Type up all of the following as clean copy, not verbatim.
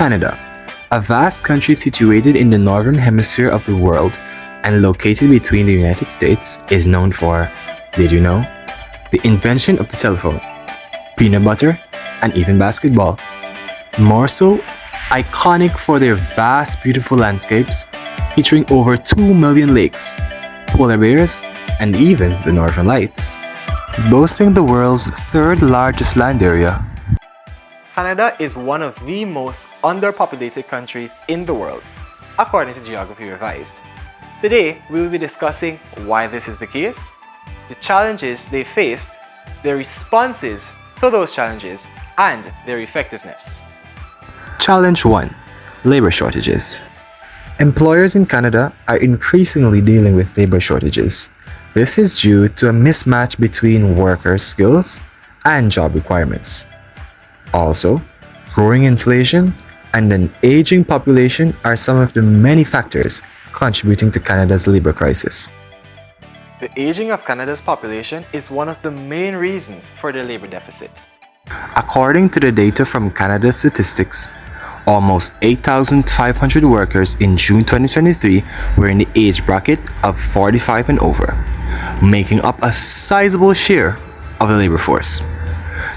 Canada, a vast country situated in the northern hemisphere of the world and located between the United States, is known for, did you know, the invention of the telephone, peanut butter, and even basketball. More so, iconic for their vast, beautiful landscapes, featuring over 2 million lakes, polar bears, and even the Northern Lights. Boasting the world's third largest land area, Canada is one of the most underpopulated countries in the world, according to Geography Revised. Today, we will be discussing why this is the case, the challenges they faced, their responses to those challenges, and their effectiveness. Challenge 1. Labor shortages. Employers in Canada are increasingly dealing with labor shortages. This is due to a mismatch between workers' skills and job requirements. Also, growing inflation and an aging population are some of the many factors contributing to Canada's labor crisis. The aging of Canada's population is one of the main reasons for the labor deficit. According to the data from Canada Statistics, almost 8,500 workers in June 2023 were in the age bracket of 45 and over, making up a sizable share of the labor force.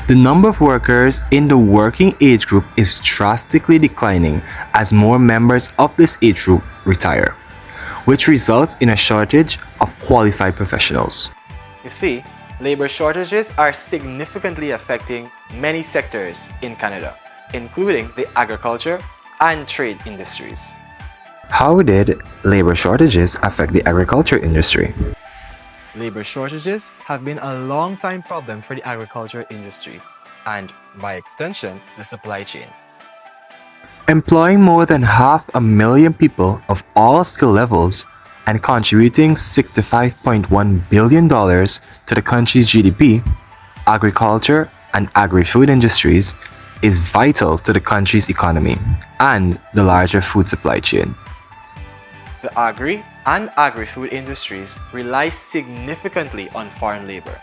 The number of workers in the working age group is drastically declining as more members of this age group retire, which results in a shortage of qualified professionals. You see, labor shortages are significantly affecting many sectors in Canada, including the agriculture and trade industries. How did labor shortages affect the agriculture industry? Labor shortages have been a long-time problem for the agriculture industry and, by extension, the supply chain. Employing more than 500,000 people of all skill levels and contributing $65.1 billion to the country's GDP, agriculture and agri-food industries is vital to the country's economy and the larger food supply chain. The agri and agri-food industries rely significantly on foreign labor.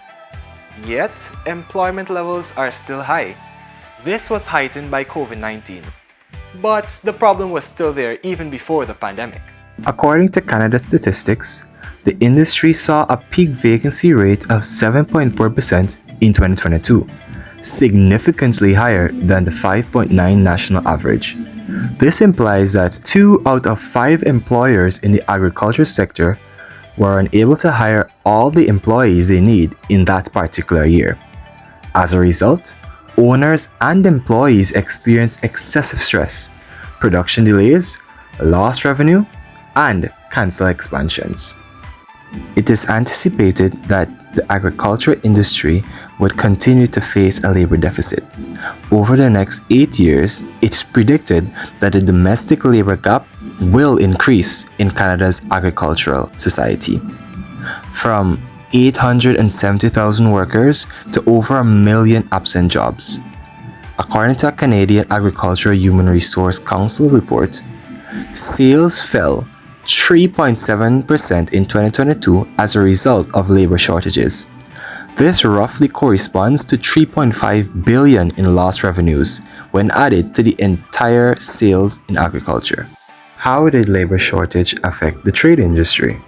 Yet, employment levels are still high. This was heightened by COVID-19, but the problem was still there even before the pandemic. According to Canada Statistics, the industry saw a peak vacancy rate of 7.4% in 2022, significantly higher than the 5.9 national average. This implies that 2 out of 5 employers in the agriculture sector were unable to hire all the employees they need in that particular year. As a result, owners and employees experienced excessive stress, production delays, lost revenue, and cancel expansions. It is anticipated that the agriculture industry would continue to face a labor deficit. Over the next 8 years, it is predicted that the domestic labor gap will increase in Canada's agricultural society, from 870,000 workers to over 1 million absent jobs. According to a Canadian Agricultural Human Resource Council report, sales fell 3.7% in 2022 as a result of labor shortages. This roughly corresponds to $3.5 billion in lost revenues when added to the entire sales in agriculture. How did labor shortage affect the trade industry?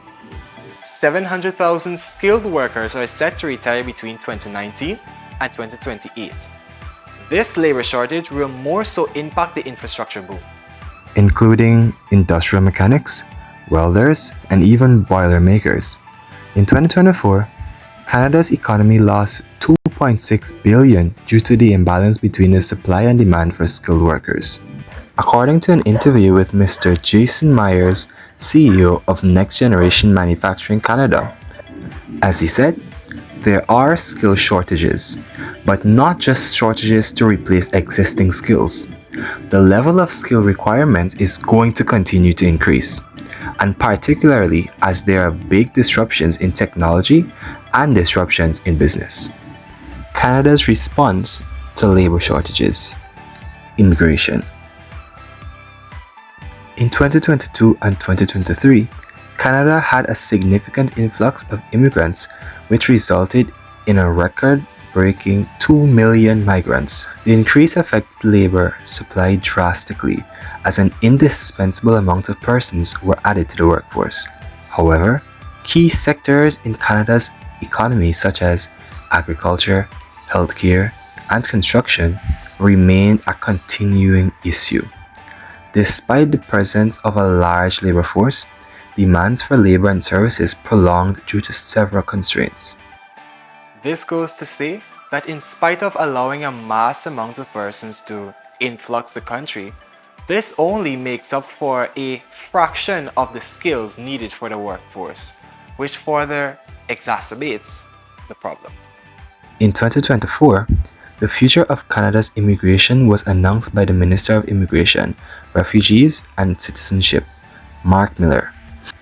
700,000 skilled workers are set to retire between 2019 and 2028. This labor shortage will more so impact the infrastructure boom, including industrial mechanics, welders, and even boiler makers. In 2024, Canada's economy lost $2.6 billion due to the imbalance between the supply and demand for skilled workers. According to an interview with Mr. Jason Myers, CEO of Next Generation Manufacturing Canada, as he said, there are skill shortages, but not just shortages to replace existing skills. The level of skill requirement is going to continue to increase, and particularly as there are big disruptions in technology and disruptions in business. Canada's response to labor shortages. Immigration. In 2022 and 2023, Canada had a significant influx of immigrants, which resulted in a record breaking 2 million migrants. The increase affected labor supply drastically, as an indispensable amount of persons were added to the workforce. However, key sectors in Canada's economy such as agriculture, healthcare, and construction remained a continuing issue. Despite the presence of a large labor force, demands for labor and services prolonged due to several constraints. This goes to say that in spite of allowing a mass amount of persons to influx the country, this only makes up for a fraction of the skills needed for the workforce, which further exacerbates the problem. In 2024, the future of Canada's immigration was announced by the Minister of Immigration, Refugees and Citizenship, Mark Miller.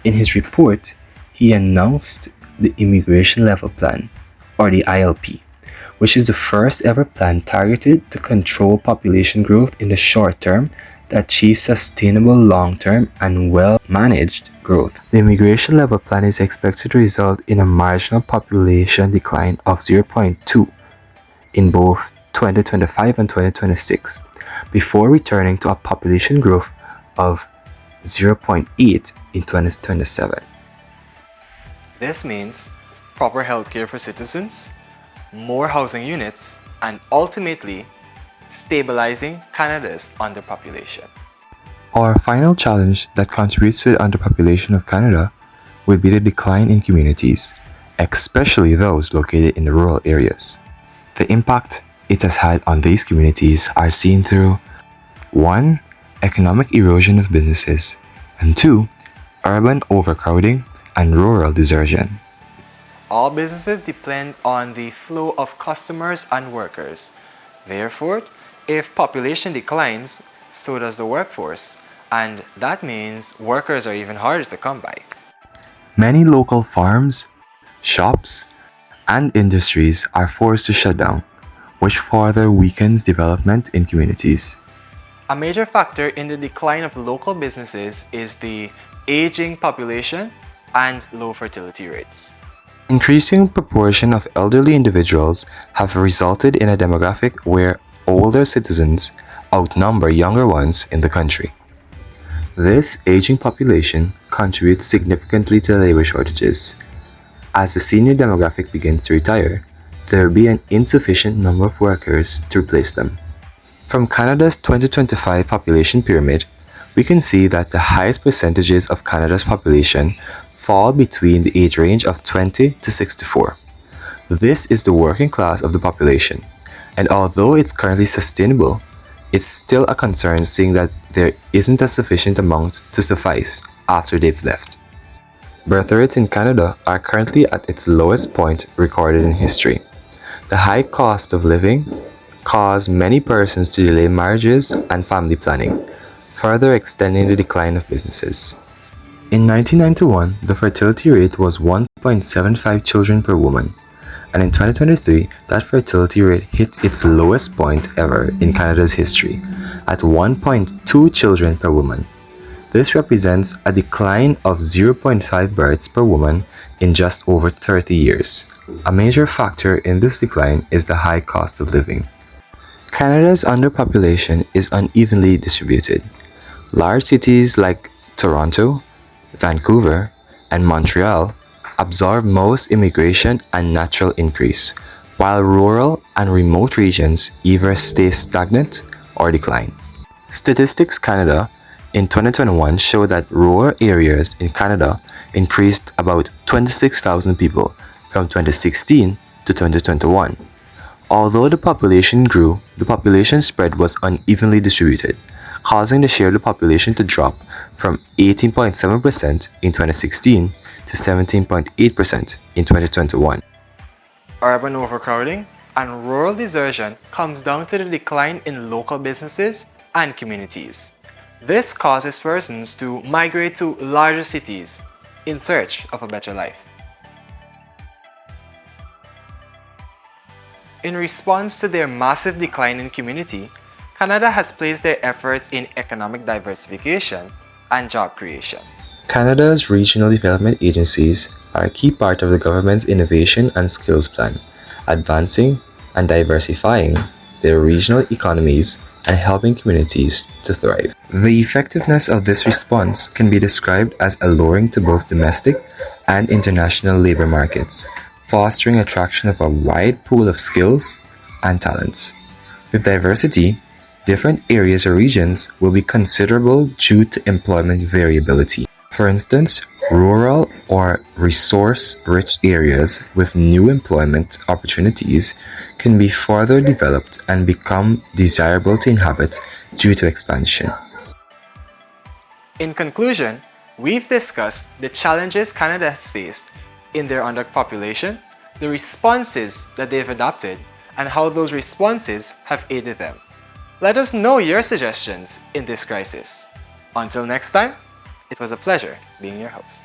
In his report, he announced the Immigration Level Plan, or the ILP, which is the first ever plan targeted to control population growth in the short term that achieves sustainable long-term and well-managed growth. The Immigration Level Plan is expected to result in a marginal population decline of 0.2 in both 2025 and 2026, before returning to a population growth of 0.8 in 2027. This means proper healthcare for citizens, more housing units, and ultimately stabilizing Canada's underpopulation. Our final challenge that contributes to the underpopulation of Canada would be the decline in communities, especially those located in the rural areas. The impact it has had on these communities are seen through 1. Economic erosion of businesses, and 2. Urban overcrowding and rural desertion. All businesses depend on the flow of customers and workers. Therefore, if population declines, so does the workforce, and that means workers are even harder to come by. Many local farms, shops, and industries are forced to shut down, which further weakens development in communities. A major factor in the decline of local businesses is the aging population and low fertility rates. Increasing proportion of elderly individuals have resulted in a demographic where older citizens outnumber younger ones in the country. This aging population contributes significantly to labor shortages. As the senior demographic begins to retire, there will be an insufficient number of workers to replace them. From Canada's 2025 population pyramid, we can see that the highest percentages of Canada's population fall between the age range of 20 to 64. This is the working class of the population, and although it's currently sustainable, it's still a concern seeing that there isn't a sufficient amount to suffice after they've left. Birth rates in Canada are currently at its lowest point recorded in history. The high cost of living cause many persons to delay marriages and family planning, further extending the decline of businesses. In 1991, the fertility rate was 1.75 children per woman, and in 2023, that fertility rate hit its lowest point ever in Canada's history, at 1.2 children per woman. This represents a decline of 0.5 births per woman in just over 30 years. A major factor in this decline is the high cost of living. Canada's underpopulation is unevenly distributed. Large cities like Toronto, Vancouver, and Montreal absorb most immigration and natural increase, while rural and remote regions either stay stagnant or decline. Statistics Canada in 2021 show that rural areas in Canada increased about 26,000 people from 2016 to 2021. Although the population grew, the population spread was unevenly distributed, causing the share of the population to drop from 18.7% in 2016 to 17.8% in 2021. Urban overcrowding and rural desertion comes down to the decline in local businesses and communities. This causes persons to migrate to larger cities in search of a better life. In response to their massive decline in community, Canada has placed their efforts in economic diversification and job creation. Canada's regional development agencies are a key part of the government's Innovation and Skills Plan, advancing and diversifying their regional economies and helping communities to thrive. The effectiveness of this response can be described as alluring to both domestic and international labor markets, fostering attraction of a wide pool of skills and talents. With diversity, different areas or regions will be considerable due to employment variability. For instance, rural or resource-rich areas with new employment opportunities can be further developed and become desirable to inhabit due to expansion. In conclusion, we've discussed the challenges Canada has faced in their underpopulation, the responses that they've adopted, and how those responses have aided them. Let us know your suggestions in this crisis. Until next time, it was a pleasure being your host.